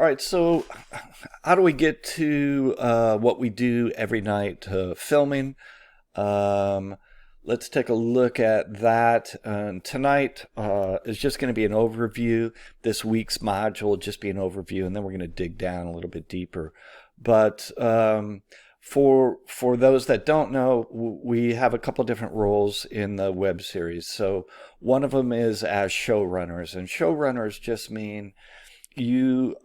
right, so how do we get to what we do every night, filming? Um, let's take a look at that. Tonight is just going to be an overview. This week's module will just be an overview, and then we're going to dig down a little bit deeper. But for those that don't know, we have a couple different roles in the web series. So one of them is as showrunners, and showrunners just mean you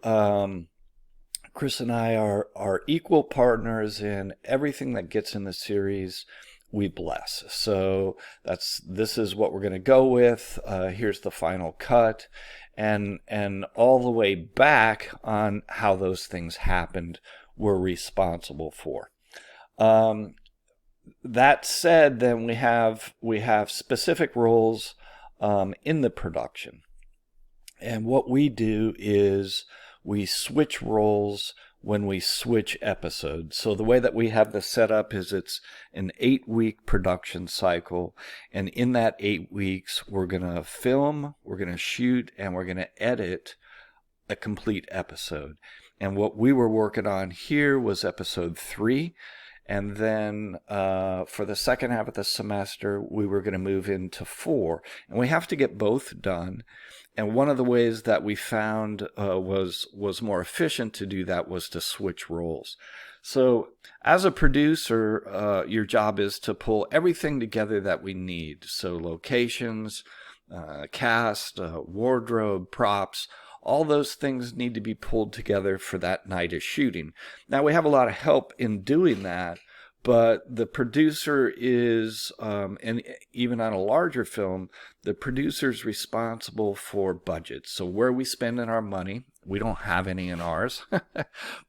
Chris and I are equal partners in everything that gets in the series. We bless. So this is what we're going to go with. Here's the final cut, and all the way back on how those things happened, we're responsible for. That said, then we have specific roles in the production. And what we do is we switch roles when we switch episodes. So the way that we have this set up is it's an 8-week production cycle. And in that 8 weeks, we're going to film, we're going to shoot, and we're going to edit a complete episode. And what we were working on here was episode 3. And then for the second half of the semester, we were going to move into 4. And we have to get both done. And one of the ways that we found was more efficient to do that was to switch roles. So as a producer, your job is to pull everything together that we need. So locations, cast, wardrobe, props, all those things need to be pulled together for that night of shooting. Now, we have a lot of help in doing that, but the producer is, and even on a larger film, the producer is responsible for budget. So where we spending our money, we don't have any in ours,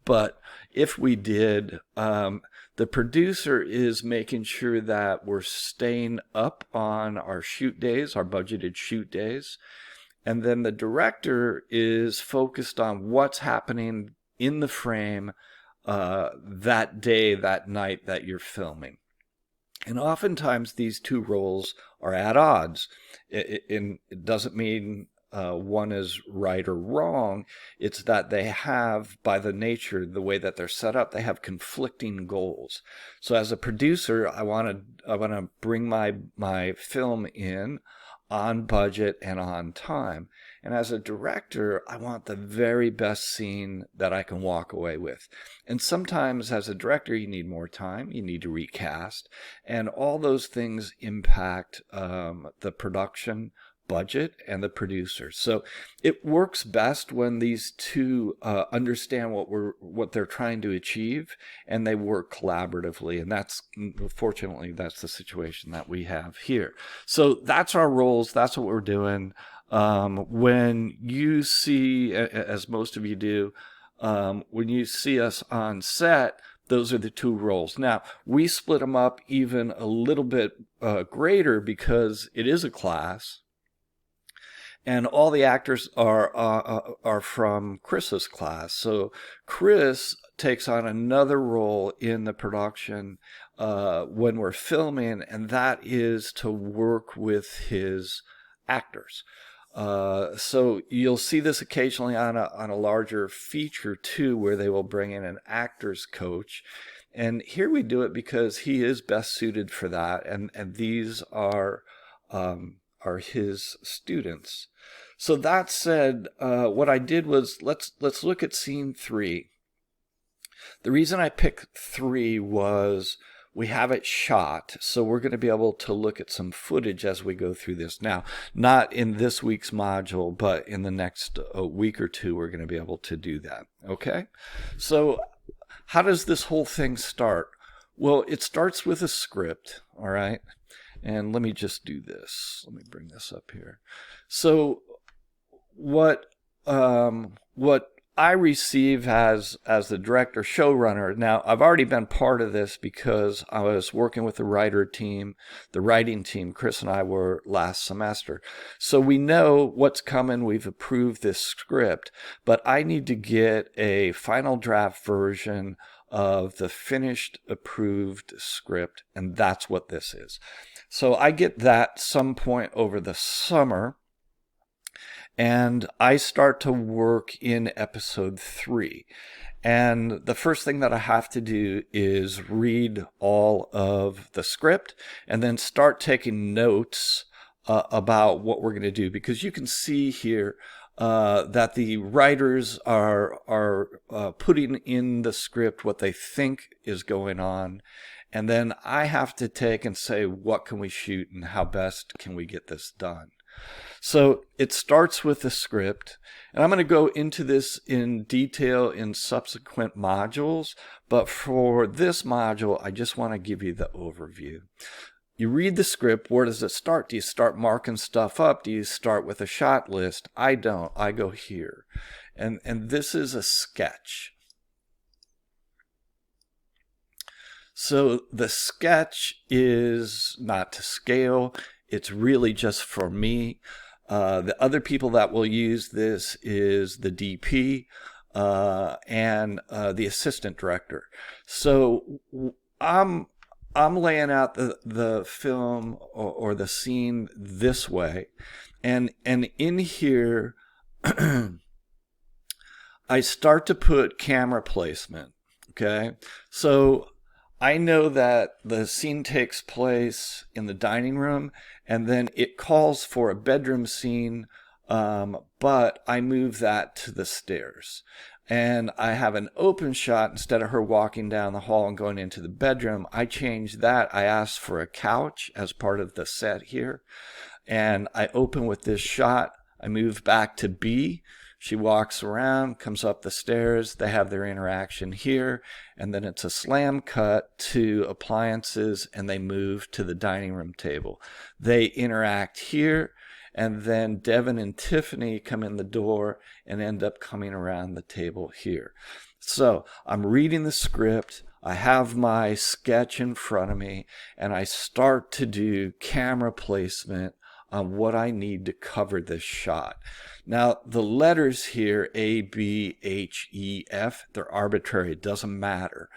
but if we did, the producer is making sure that we're staying up on our shoot days, our budgeted shoot days. And then the director is focused on what's happening in the frame that day, that night that you're filming. And oftentimes these two roles are at odds. It doesn't mean one is right or wrong. It's that they have, by the nature, the way that they're set up, they have conflicting goals. So as a producer, I want to bring my film in on budget and on time. And as a director, I want the very best scene that I can walk away with. And sometimes as a director, you need more time, you need to recast, and all those things impact the production budget and the producer. So it works best when these two understand what they're trying to achieve, and they work collaboratively. And fortunately that's the situation that we have here. So that's our roles. That's what we're doing. When you see, as most of you do, when you see us on set, those are the two roles. Now, we split them up even a little bit greater because it is a class. And all the actors are from Chris's class. So Chris takes on another role in the production when we're filming, and that is to work with his actors. So you'll see this occasionally on a larger feature too, where they will bring in an actor's coach. And here we do it because he is best suited for that, and these are his students. So that said, what I did was let's look at scene 3. The reason I picked 3 was we have it shot, so we're going to be able to look at some footage as we go through this. Now, not in this week's module, but in the next week or two, we're going to be able to do that. Okay? So how does this whole thing start? Well, it starts with a script, all right? And let me just do this. Let me bring this up here. So what I receive as the director showrunner. Now, I've already been part of this because I was working with the writing team. Chris and I were last semester. So we know what's coming. We've approved this script, but I need to get a final draft version of the finished approved script, and that's what this is. So I get that some point over the summer. and I start to work in episode 3. And the first thing that I have to do is read all of the script and then start taking notes about what we're going to do, because you can see here that the writers are putting in the script what they think is going on, and then I have to take and say, what can we shoot and how best can we get this done? So it starts with the script, and I'm going to go into this in detail in subsequent modules, but for this module, I just want to give you the overview. You read the script. Where does it start? Do you start marking stuff up? Do you start with a shot list? I don't. I go here. And this is a sketch. So the sketch is not to scale. It's really just for me. The other people that will use this is the DP and the assistant director. So I'm laying out the film or the scene this way, and in here I start to put camera placement. Okay, so I know that the scene takes place in the dining room, and then it calls for a bedroom scene, but I move that to the stairs. And I have an open shot. Instead of her walking down the hall and going into the bedroom, I change that. I ask for a couch as part of the set here. And I open with this shot. I move back to B. She walks around, comes up the stairs. They have their interaction here. And then it's a slam cut to appliances, and they move to the dining room table. They interact here. And then Devin and Tiffany come in the door and end up coming around the table here. So I'm reading the script. I have my sketch in front of me, and I start to do camera placement on what I need to cover this shot. Now, the letters here, A, B, H, E, F, they're arbitrary. It doesn't matter.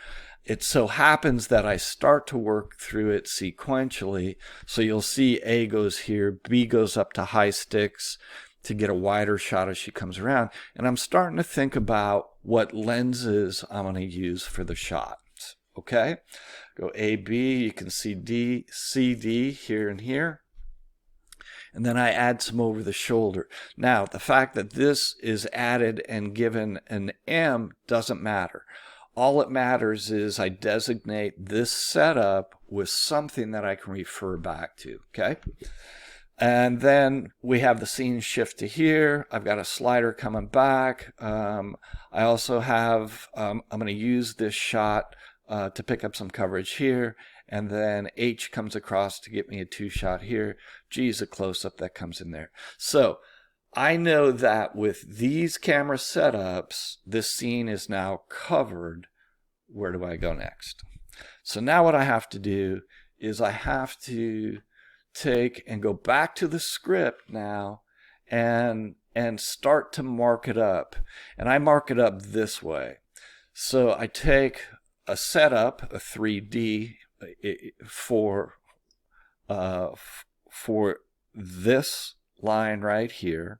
It so happens that I start to work through it sequentially. So you'll see A goes here, B goes up to high sticks to get a wider shot as she comes around. And I'm starting to think about what lenses I'm going to use for the shots. Okay? Go A, B, you can see D, C, D here and here. And then I add some over the shoulder. Now, the fact that this is added and given an M doesn't matter. All it matters is I designate this setup with something that I can refer back to, okay? And then we have the scene shift to here. I've got a slider coming back. I also have, I'm going to use this shot to pick up some coverage here. And then H comes across to get me a 2-shot here. G is a close-up that comes in there. So I know that with these camera setups, this scene is now covered. Where do I go next? So now what I have to do is I have to take and go back to the script now and start to mark it up. And I mark it up this way. So I take a setup, a 3D for this line right here,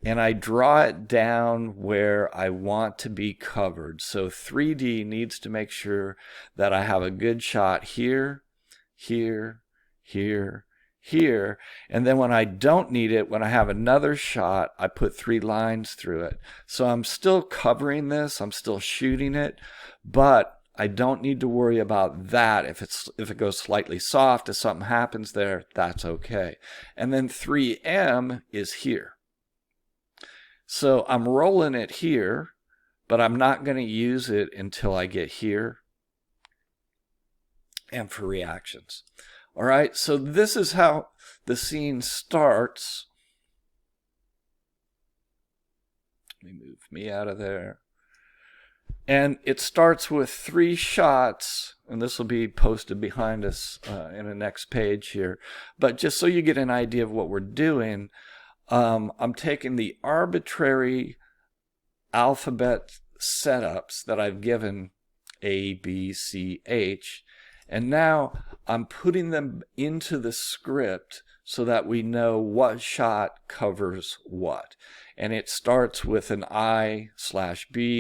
and I draw it down where I want to be covered. So 3D needs to make sure that I have a good shot here, here, here, here, and then when I don't need it, when I have another shot, I put 3 lines through it. So I'm still covering this, I'm still shooting it, but I don't need to worry about that. If it goes slightly soft, if something happens there, that's okay. And then 3M is here. So I'm rolling it here, but I'm not going to use it until I get here and for reactions. All right, so this is how the scene starts. Let me move me out of there. And it starts with 3 shots, and this will be posted behind us in the next page here. But just so you get an idea of what we're doing, I'm taking the arbitrary alphabet setups that I've given A, B, C, H, And now I'm putting them into the script so that we know what shot covers what. And it starts with an I/B,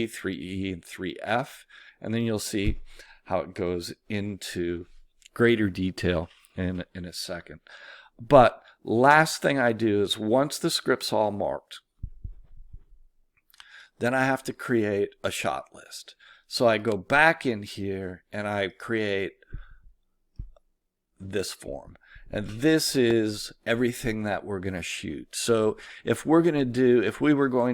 3E, and 3F. And then you'll see how it goes into greater detail in a second. But last thing I do is once the script's all marked, then I have to create a shot list. So I go back in here and I create this form. And this is everything that we're going to shoot. So if we were going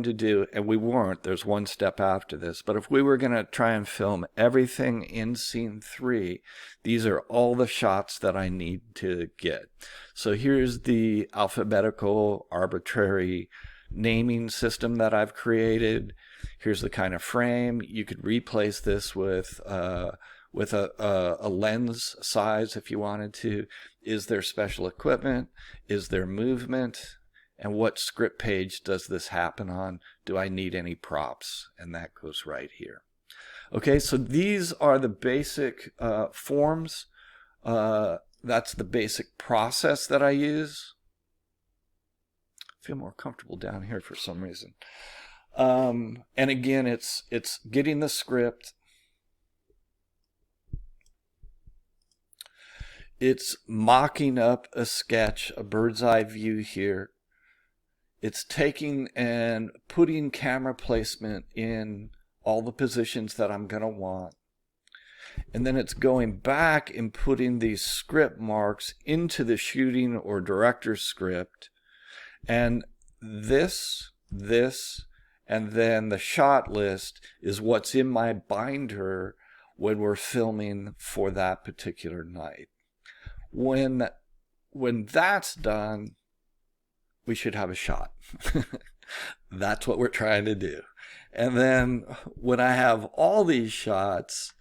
to do, and we weren't, there's one step after this, but if we were going to try and film everything in scene 3, these are all the shots that I need to get. So here's the alphabetical arbitrary naming system that I've created. Here's the kind of frame. You could replace this with a lens size if you wanted to. Is there special equipment? Is there movement? And what script page does this happen on? Do I need any props? And that goes right here. Okay, so these are the basic forms. That's the basic process that I use. I feel more comfortable down here for some reason. And again, it's getting the script. It's mocking up a sketch, a bird's eye view here. It's taking and putting camera placement in all the positions that I'm going to want. And then it's going back and putting these script marks into the shooting or director's script. And this, and then the shot list is what's in my binder when we're filming for that particular night. When that's done, we should have a shot. That's what we're trying to do. And then when I have all these shots,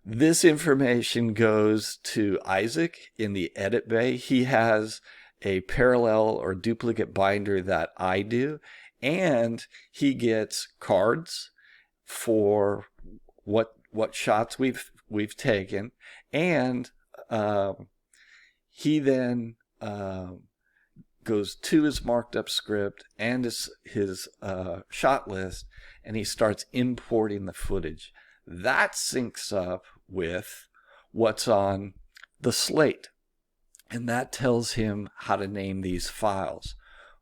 this information goes to Isaac in the edit bay. He has a parallel or duplicate binder that I do, and he gets cards for what shots we've taken, and he then goes to his marked up script and his shot list, and he starts importing the footage. That syncs up with what's on the slate, and that tells him how to name these files.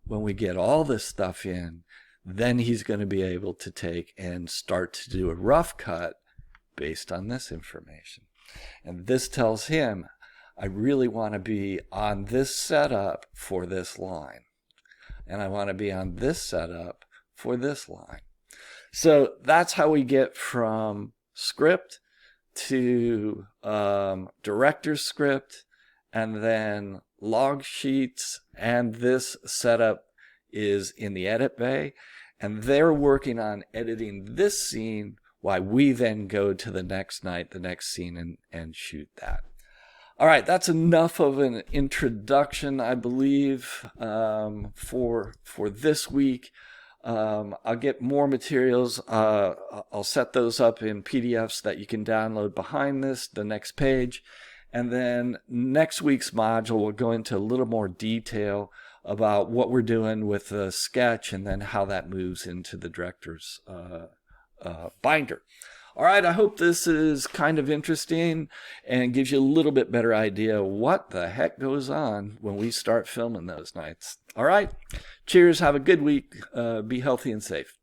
When we get all this stuff in, then he's going to be able to take and start to do a rough cut based on this information. And this tells him, I really want to be on this setup for this line. And I want to be on this setup for this line. So that's how we get from script to director's script, and then log sheets, and this setup is in the edit bay, and they're working on editing this scene while we then go to the next night, the next scene, and shoot that. All right, that's enough of an introduction, I believe, for this week. I'll get more materials. I'll set those up in PDFs that you can download behind this, the next page. And then next week's module will go into a little more detail about what we're doing with the sketch and then how that moves into the director's binder. All right, I hope this is kind of interesting and gives you a little bit better idea what the heck goes on when we start filming those nights. All right, cheers, have a good week, be healthy and safe.